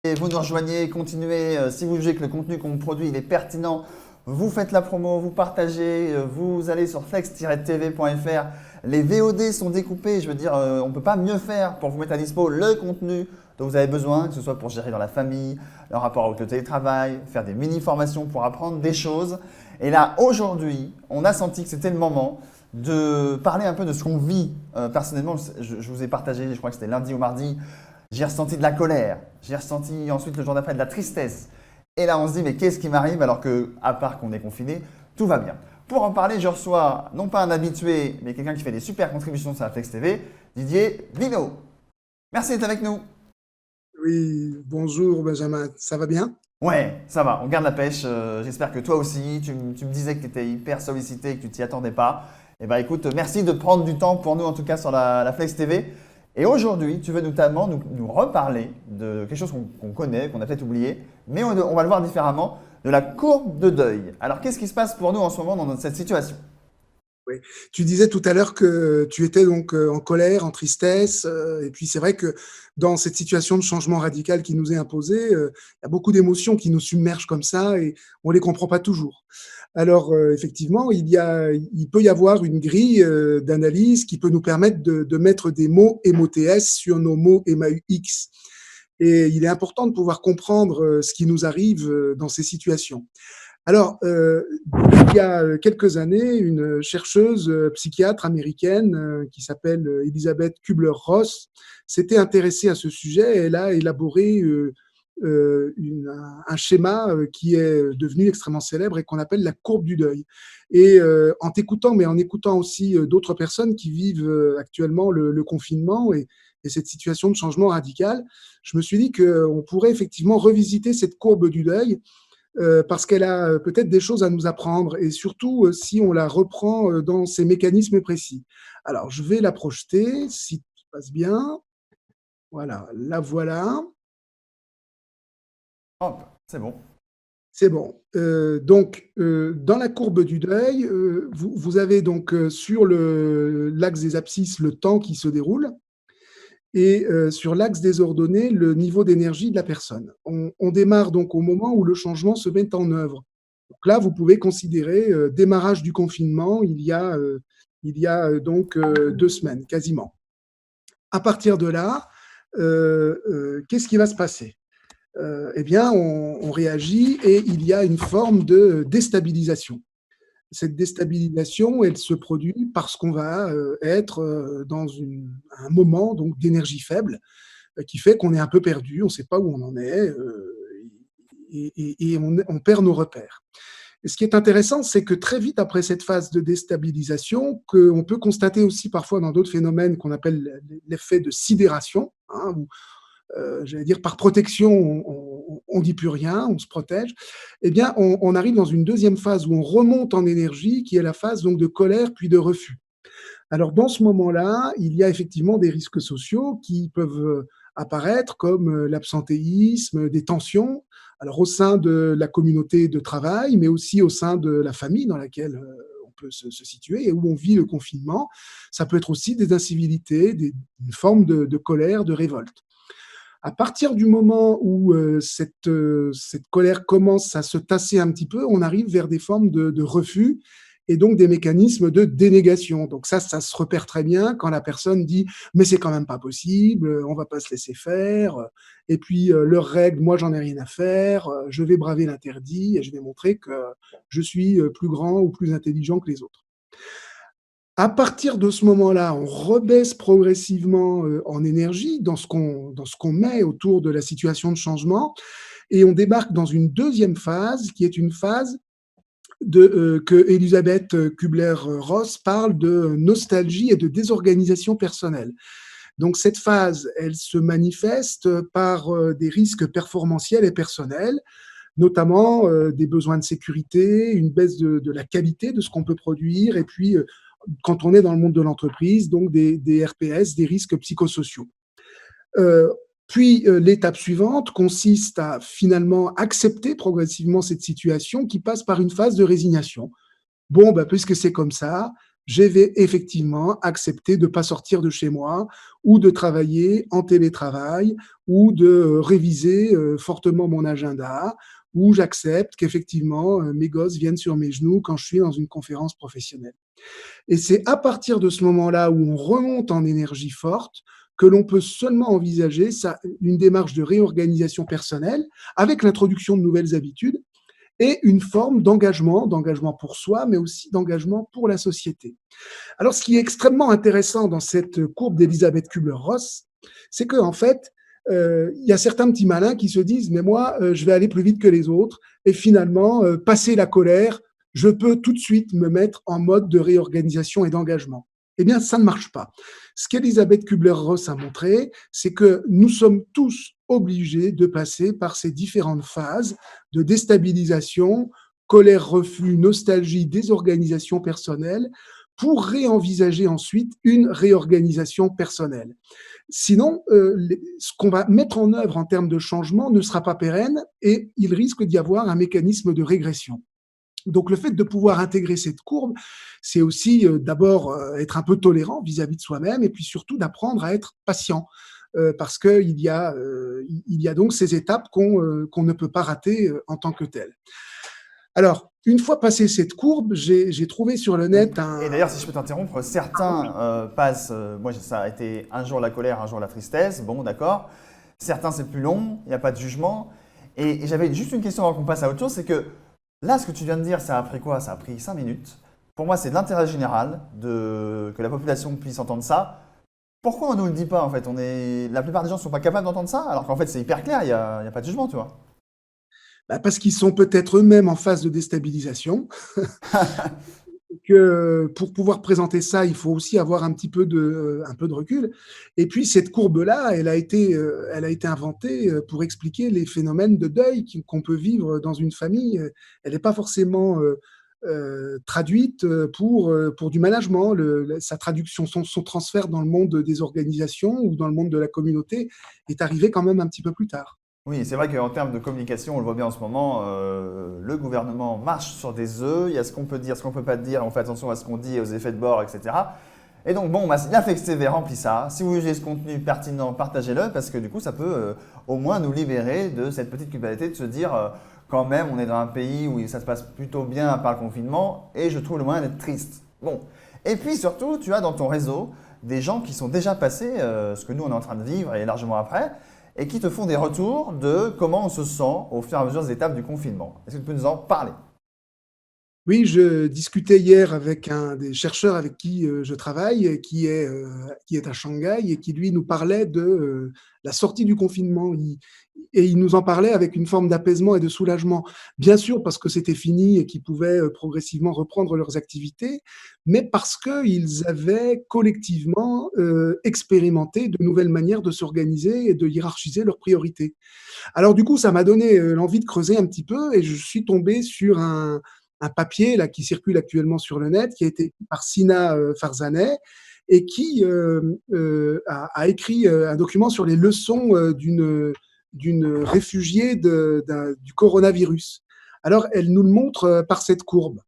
Et vous nous rejoignez, continuez. Si vous jugez que le contenu qu'on produit il est pertinent, vous faites la promo, vous partagez, vous allez sur flex-tv.fr. Les VOD sont découpés, je veux dire, on ne peut pas mieux faire pour vous mettre à dispo le contenu dont vous avez besoin, que ce soit pour gérer dans la famille, le rapport avec le télétravail, faire des mini-formations pour apprendre des choses. Et là, aujourd'hui, on a senti que c'était le moment de parler un peu de ce qu'on vit personnellement. Je vous ai partagé, je crois que c'était lundi ou mardi, j'ai ressenti de la colère, j'ai ressenti ensuite le jour d'après de la tristesse. Et là, on se dit, mais qu'est-ce qui m'arrive alors que, à part qu'on est confiné, tout va bien. Pour en parler, je reçois non pas un habitué, mais quelqu'un qui fait des super contributions sur la Flex TV, Didier Vino. Merci d'être avec nous. Oui, bonjour Benjamin, ça va bien? Ouais, ça va, on garde la pêche. J'espère que toi aussi, tu me disais que tu étais hyper sollicité et que tu t'y attendais pas. Eh bien écoute, merci de prendre du temps pour nous, en tout cas sur la Flex TV. Et aujourd'hui, tu veux notamment nous reparler de quelque chose qu'on connaît, qu'on a peut-être oublié, mais on va le voir différemment, de la courbe de deuil. Alors qu'est-ce qui se passe pour nous en ce moment dans cette situation? Oui. Tu disais tout à l'heure que tu étais donc en colère, en tristesse, et puis c'est vrai que dans cette situation de changement radical qui nous est imposée, il y a beaucoup d'émotions qui nous submergent comme ça et on les comprend pas toujours. Alors effectivement, il peut y avoir une grille d'analyse qui peut nous permettre de mettre des mots MOTS sur nos mots MAUX. Et il est important de pouvoir comprendre ce qui nous arrive dans ces situations. Alors, il y a quelques années, une chercheuse psychiatre américaine qui s'appelle Elizabeth Kubler-Ross s'était intéressée à ce sujet. Elle a élaboré un schéma qui est devenu extrêmement célèbre et qu'on appelle la courbe du deuil. Et en t'écoutant, mais en écoutant aussi d'autres personnes qui vivent actuellement le confinement et cette situation de changement radical, je me suis dit qu'on pourrait effectivement revisiter cette courbe du deuil parce qu'elle a peut-être des choses à nous apprendre et surtout si on la reprend dans ses mécanismes précis. Alors, je vais la projeter, si tout se passe bien. Voilà, la voilà. Hop, c'est bon. C'est bon. Dans la courbe du deuil, vous avez donc sur l'axe des abscisses le temps qui se déroule et sur l'axe des ordonnées le niveau d'énergie de la personne. On démarre donc au moment où le changement se met en œuvre. Donc là, vous pouvez considérer démarrage du confinement il y a donc 2 semaines quasiment. À partir de là, qu'est-ce qui va se passer? Eh bien, on réagit et il y a une forme de déstabilisation. Cette déstabilisation, elle se produit parce qu'on va être dans un moment donc d'énergie faible qui fait qu'on est un peu perdu, on ne sait pas où on en est et on perd nos repères. Et ce qui est intéressant, c'est que très vite après cette phase de déstabilisation, qu'on peut constater aussi parfois dans d'autres phénomènes qu'on appelle l'effet de sidération, hein, où j'allais dire par protection, on dit plus rien, on se protège, eh bien, on arrive dans une deuxième phase où on remonte en énergie, qui est la phase donc de colère puis de refus. Alors, dans ce moment-là, il y a effectivement des risques sociaux qui peuvent apparaître comme l'absentéisme, des tensions, alors au sein de la communauté de travail, mais aussi au sein de la famille dans laquelle on peut se situer et où on vit le confinement. Ça peut être aussi des incivilités, une forme de colère, de révolte. À partir du moment où cette colère commence à se tasser un petit peu, on arrive vers des formes de refus et donc des mécanismes de dénégation. Donc ça se repère très bien quand la personne dit mais c'est quand même pas possible, on va pas se laisser faire, et puis leurs règles, moi j'en ai rien à faire, je vais braver l'interdit et je vais montrer que je suis plus grand ou plus intelligent que les autres. À partir de ce moment-là, on rebaisse progressivement en énergie dans ce qu'on met autour de la situation de changement et on débarque dans une deuxième phase qui est une phase que Elisabeth Kubler-Ross parle de nostalgie et de désorganisation personnelle. Donc cette phase, elle se manifeste par des risques performantiels et personnels, notamment des besoins de sécurité, une baisse de la qualité de ce qu'on peut produire, et puis quand on est dans le monde de l'entreprise, donc des RPS, des risques psychosociaux. Euh, Puis l'étape suivante consiste à finalement accepter progressivement cette situation qui passe par une phase de résignation. Bon, bah, puisque c'est comme ça, je vais effectivement accepter de ne pas sortir de chez moi ou de travailler en télétravail ou de réviser fortement mon agenda ou j'accepte qu'effectivement mes gosses viennent sur mes genoux quand je suis dans une conférence professionnelle. Et c'est à partir de ce moment-là où on remonte en énergie forte que l'on peut seulement envisager une démarche de réorganisation personnelle avec l'introduction de nouvelles habitudes et une forme d'engagement pour soi, mais aussi d'engagement pour la société. Alors, ce qui est extrêmement intéressant dans cette courbe d'Elisabeth Kubler-Ross, c'est qu'en fait, il y a certains petits malins qui se disent, mais moi, je vais aller plus vite que les autres, et finalement, passer la colère, je peux tout de suite me mettre en mode de réorganisation et d'engagement. Eh bien, ça ne marche pas. Ce qu'Elisabeth Kubler-Ross a montré, c'est que nous sommes tous obligés de passer par ces différentes phases de déstabilisation, colère, refus, nostalgie, désorganisation personnelle, pour réenvisager ensuite une réorganisation personnelle. Sinon, ce qu'on va mettre en œuvre en termes de changement ne sera pas pérenne et il risque d'y avoir un mécanisme de régression. Donc le fait de pouvoir intégrer cette courbe, c'est aussi d'abord être un peu tolérant vis-à-vis de soi-même et puis surtout d'apprendre à être patient. Parce qu'il y a donc ces étapes qu'on ne peut pas rater en tant que telles. Alors, une fois passé cette courbe, j'ai trouvé sur le net Et d'ailleurs, si je peux t'interrompre, certains passent, moi ça a été un jour la colère, un jour la tristesse, bon d'accord. Certains c'est plus long, il n'y a pas de jugement. Et j'avais juste une question avant qu'on passe à autre chose, c'est que là, ce que tu viens de dire, ça a pris quoi? Ça a pris 5 minutes. Pour moi, c'est de l'intérêt général que la population puisse entendre ça. Pourquoi on ne nous le dit pas en fait? La plupart des gens ne sont pas capables d'entendre ça, alors qu'en fait c'est hyper clair, il y a pas de jugement, tu vois. parce qu'ils sont peut-être eux-mêmes en phase de déstabilisation, que pour pouvoir présenter ça, il faut aussi avoir un peu de recul. Et puis cette courbe-là, elle a été inventée pour expliquer les phénomènes de deuil qu'on peut vivre dans une famille. Elle n'est pas forcément traduite pour du management. Sa traduction, son transfert dans le monde des organisations ou dans le monde de la communauté est arrivé quand même un petit peu plus tard. Oui, c'est vrai qu'en termes de communication, on le voit bien en ce moment, le gouvernement marche sur des œufs, il y a ce qu'on peut dire, ce qu'on ne peut pas dire, on fait attention à ce qu'on dit, et aux effets de bord, etc. Et donc bon, bah, l'Inflex TV remplit ça. Si vous jugez ce contenu pertinent, partagez-le, parce que du coup, ça peut au moins nous libérer de cette petite culpabilité de se dire, quand même, on est dans un pays où ça se passe plutôt bien par le confinement, et je trouve le moyen d'être triste. Bon. Et puis surtout, tu as dans ton réseau des gens qui sont déjà passés ce que nous, on est en train de vivre, et largement après, et qui te font des retours de comment on se sent au fur et à mesure des étapes du confinement. Est-ce que tu peux nous en parler? Oui, je discutais hier avec un des chercheurs avec qui je travaille, qui est à Shanghai et qui, lui, nous parlait de la sortie du confinement. Et il nous en parlait avec une forme d'apaisement et de soulagement. Bien sûr, parce que c'était fini et qu'ils pouvaient progressivement reprendre leurs activités, mais parce qu'ils avaient collectivement expérimenté de nouvelles manières de s'organiser et de hiérarchiser leurs priorités. Alors du coup, ça m'a donné l'envie de creuser un petit peu et je suis tombé sur un papier là, qui circule actuellement sur le net, qui a été écrit par Sina Farzaneh et qui a écrit un document sur les leçons d'une réfugiée du coronavirus. Alors, elle nous le montre par cette courbe.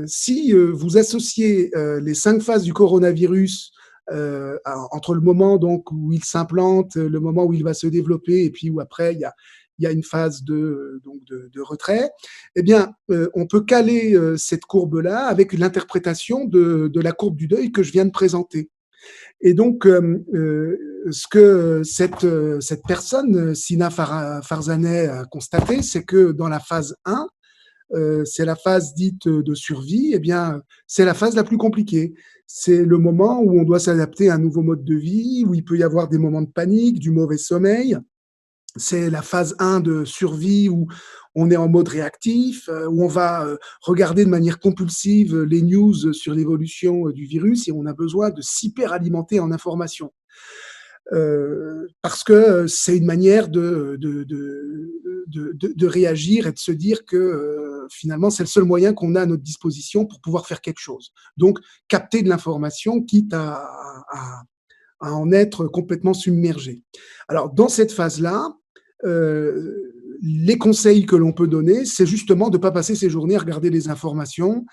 Si vous associez les 5 phases du coronavirus entre le moment donc où il s'implante, le moment où il va se développer, et puis où après il y a une phase de retrait, eh bien, on peut caler cette courbe-là avec l'interprétation de la courbe du deuil que je viens de présenter. Et donc, ce que cette personne, Sina Farzaneh, a constaté, c'est que dans la phase 1, c'est la phase dite de survie, eh bien, c'est la phase la plus compliquée. C'est le moment où on doit s'adapter à un nouveau mode de vie, où il peut y avoir des moments de panique, du mauvais sommeil. C'est la phase 1 de survie où on est en mode réactif, où on va regarder de manière compulsive les news sur l'évolution du virus et on a besoin de s'hyper-alimenter en informations. Parce que c'est une manière de réagir et de se dire que finalement, c'est le seul moyen qu'on a à notre disposition pour pouvoir faire quelque chose. Donc, capter de l'information, quitte à en être complètement submergé. Alors, dans cette phase-là, les conseils que l'on peut donner, c'est justement de ne pas passer ses journées à regarder les informations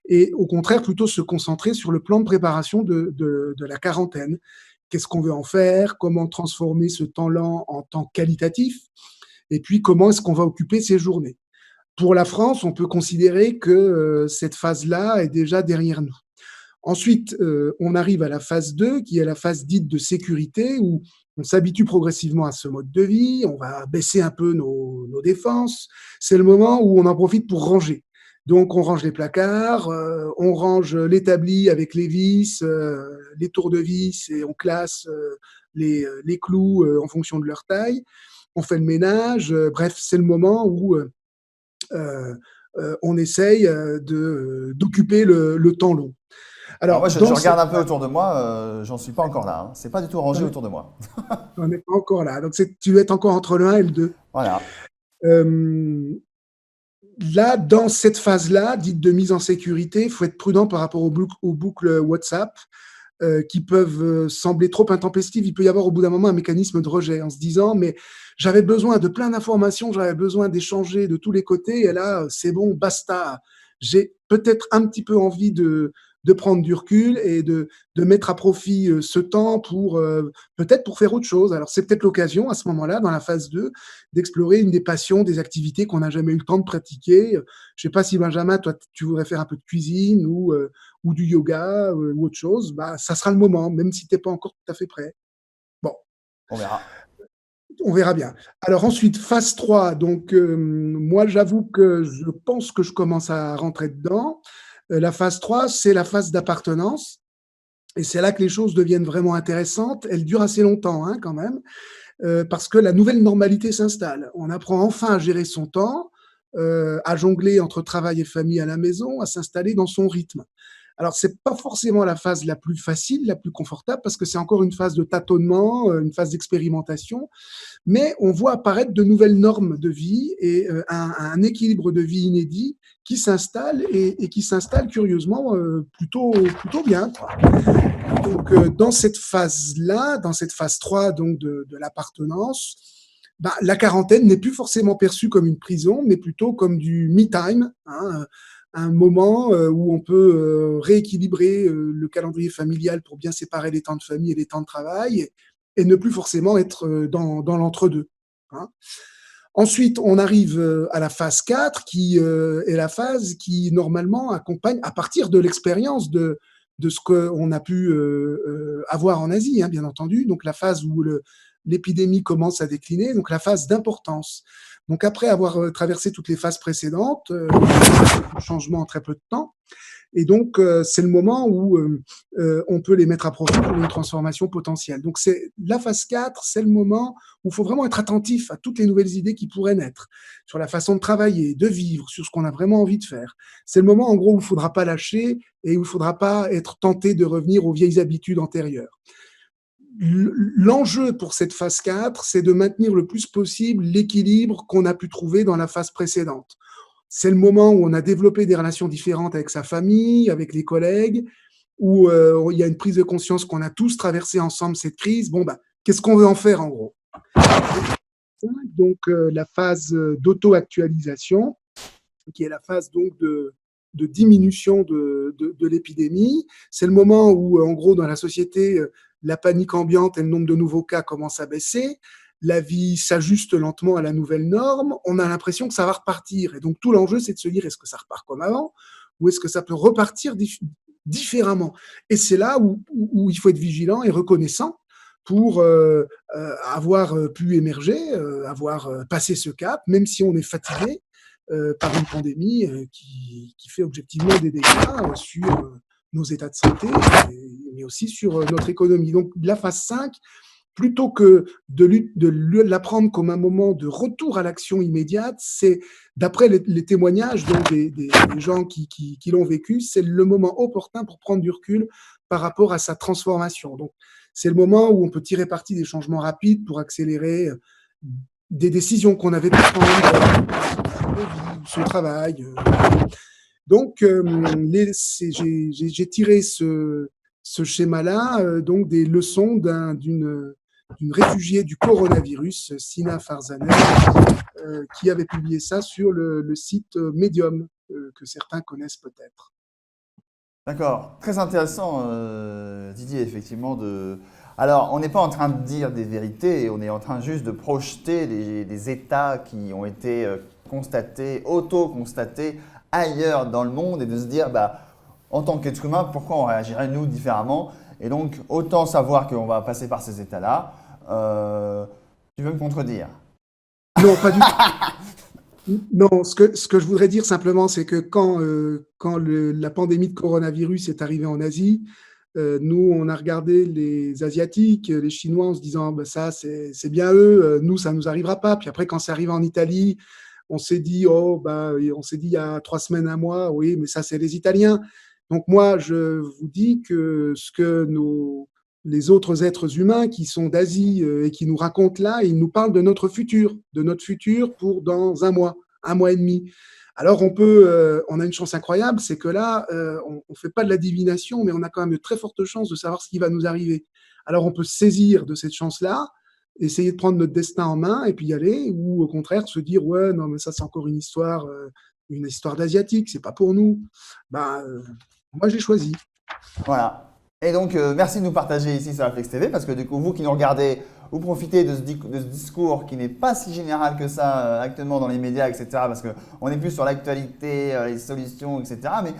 et au contraire plutôt se concentrer sur le plan de préparation de la quarantaine. Qu'est-ce qu'on veut en faire? Comment transformer ce temps lent en temps qualitatif? Et puis, comment est-ce qu'on va occuper ces journées? Pour la France, on peut considérer que cette phase-là est déjà derrière nous. Ensuite, on arrive à la phase 2, qui est la phase dite de sécurité, où on s'habitue progressivement à ce mode de vie, on va baisser un peu nos défenses. C'est le moment où on en profite pour ranger. Donc, on range les placards, on range l'établi avec les vis, les tours de vis, et on classe les clous en fonction de leur taille. On fait le ménage. Bref, c'est le moment où euh, on essaye d'occuper le temps long. Alors Alors, moi, je dans regarde cette un peu autour de moi, j'en suis pas encore là, hein. C'est pas du tout rangé on autour de moi. n'est pas encore là. Donc, tu dois être encore entre le 1 et le 2. Voilà. Euh, Là, dans cette phase-là, dite de mise en sécurité, il faut être prudent par rapport aux boucles WhatsApp qui peuvent sembler trop intempestives. Il peut y avoir au bout d'un moment un mécanisme de rejet en se disant, mais j'avais besoin de plein d'informations, j'avais besoin d'échanger de tous les côtés, et là, c'est bon, basta. J'ai peut-être un petit peu envie de prendre du recul et de mettre à profit ce temps pour peut-être pour faire autre chose. Alors, c'est peut-être l'occasion à ce moment-là, dans la phase 2, d'explorer une des passions, des activités qu'on n'a jamais eu le temps de pratiquer. Je ne sais pas si Benjamin, toi, tu voudrais faire un peu de cuisine ou du yoga ou autre chose. Bah, ça sera le moment, même si tu n'es pas encore tout à fait prêt. Bon, On verra. on verra bien. Alors ensuite, phase 3. Donc, moi, j'avoue que je pense que je commence à rentrer dedans. La phase 3, c'est la phase d'appartenance. Et c'est là que les choses deviennent vraiment intéressantes. Elle dure assez longtemps, hein, quand même, parce que la nouvelle normalité s'installe. On apprend enfin à gérer son temps, à jongler entre travail et famille à la maison, à s'installer dans son rythme. Alors, c'est pas forcément la phase la plus facile, la plus confortable, parce que c'est encore une phase de tâtonnement, une phase d'expérimentation, mais on voit apparaître de nouvelles normes de vie et un équilibre de vie inédit qui s'installe et qui s'installe curieusement plutôt bien, quoi. Donc, dans cette phase-là, dans cette phase 3 donc de l'appartenance, bah, la quarantaine n'est plus forcément perçue comme une prison, mais plutôt comme du me-time, hein, un moment où on peut rééquilibrer le calendrier familial pour bien séparer les temps de famille et les temps de travail, et ne plus forcément être dans l'entre-deux, hein. Ensuite, on arrive à la phase 4, qui est la phase qui, normalement, accompagne, à partir de l'expérience de ce qu'on a pu avoir en Asie, hein, bien entendu, donc la phase où l'épidémie commence à décliner, donc la phase d'importance. Donc après avoir traversé toutes les phases précédentes, changement en très peu de temps, et donc c'est le moment où on peut les mettre à profit pour une transformation potentielle. Donc c'est la phase 4, c'est le moment où il faut vraiment être attentif à toutes les nouvelles idées qui pourraient naître, sur la façon de travailler, de vivre, sur ce qu'on a vraiment envie de faire. C'est le moment en gros où il ne faudra pas lâcher et où il ne faudra pas être tenté de revenir aux vieilles habitudes antérieures. L'enjeu pour cette phase 4, c'est de maintenir le plus possible l'équilibre qu'on a pu trouver dans la phase précédente. C'est le moment où on a développé des relations différentes avec sa famille, avec les collègues, où il y a une prise de conscience qu'on a tous traversé ensemble cette crise. Bon, bah, qu'est-ce qu'on veut en faire en gros? Donc, la phase d'auto-actualisation, qui est la phase donc de diminution de l'épidémie. C'est le moment où, en gros, dans la société, la panique ambiante et le nombre de nouveaux cas commencent à baisser. La vie s'ajuste lentement à la nouvelle norme. On a l'impression que ça va repartir. Et donc, tout l'enjeu, c'est de se dire, est-ce que ça repart comme avant ou est-ce que ça peut repartir différemment? Et c'est là où il faut être vigilant et reconnaissant pour avoir pu émerger, avoir passé ce cap, même si on est fatigué par une pandémie qui fait objectivement des dégâts sur nos états de santé, mais aussi sur notre économie. Donc la phase 5, plutôt que de l'apprendre comme un moment de retour à l'action immédiate, c'est, d'après les témoignages donc des gens qui l'ont vécu, c'est le moment opportun pour prendre du recul par rapport à sa transformation. Donc, c'est le moment où on peut tirer parti des changements rapides pour accélérer des décisions qu'on avait pu prendre, son travail. Donc, j'ai tiré ce schéma-là, donc des leçons d'une réfugiée du coronavirus, Sina Farzaneh, qui avait publié ça sur le site Medium, que certains connaissent peut-être. D'accord, très intéressant, Didier, effectivement. Alors, on n'est pas en train de dire des vérités, on est en train juste de projeter des états qui ont été constatés, auto-constatés ailleurs dans le monde et de se dire, bah, en tant qu'être humain, pourquoi on réagirait nous différemment? Et donc, autant savoir qu'on va passer par ces états-là. Tu veux me contredire? Non, pas du tout. Non, ce que je voudrais dire simplement, c'est que quand la pandémie de coronavirus est arrivée en Asie, nous, on a regardé les Asiatiques, les Chinois, en se disant, bah, ça, c'est bien eux, nous, ça nous arrivera pas. Puis après, quand c'est arrivé en Italie, on s'est dit, oh, bah, on s'est dit il y a 3 semaines, un mois, oui, mais ça, c'est les Italiens. Donc moi, je vous dis que ce que les autres êtres humains qui sont d'Asie et qui nous racontent là, ils nous parlent de notre futur pour dans un mois et demi. Alors on a une chance incroyable, c'est que là, on ne fait pas de la divination, mais on a quand même de très fortes chances de savoir ce qui va nous arriver. Alors on peut se saisir de cette chance-là, essayer de prendre notre destin en main et puis y aller, ou au contraire se dire ouais non mais ça c'est encore une histoire d'asiatique, c'est pas pour nous. Ben, moi j'ai choisi. Voilà. Et donc, merci de nous partager ici sur Flex TV parce que du coup, vous qui nous regardez, vous profitez de ce discours qui n'est pas si général que ça actuellement dans les médias, etc. Parce qu'on est plus sur l'actualité, les solutions, etc. Mais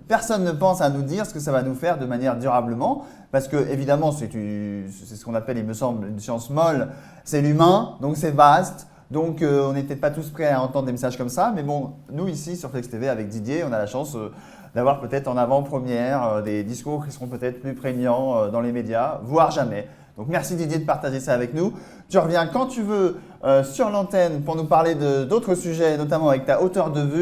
personne ne pense à nous dire ce que ça va nous faire de manière durablement. Parce que, évidemment, c'est ce qu'on appelle, il me semble, une science molle. C'est l'humain, donc c'est vaste. Donc, on n'est peut-être pas tous prêts à entendre des messages comme ça. Mais bon, nous ici sur Flex TV avec Didier, on a la chance d'avoir peut-être en avant-première des discours qui seront peut-être plus prégnants dans les médias, voire jamais. Donc merci Didier de partager ça avec nous. Tu reviens quand tu veux sur l'antenne pour nous parler d'autres sujets, notamment avec ta hauteur de vue.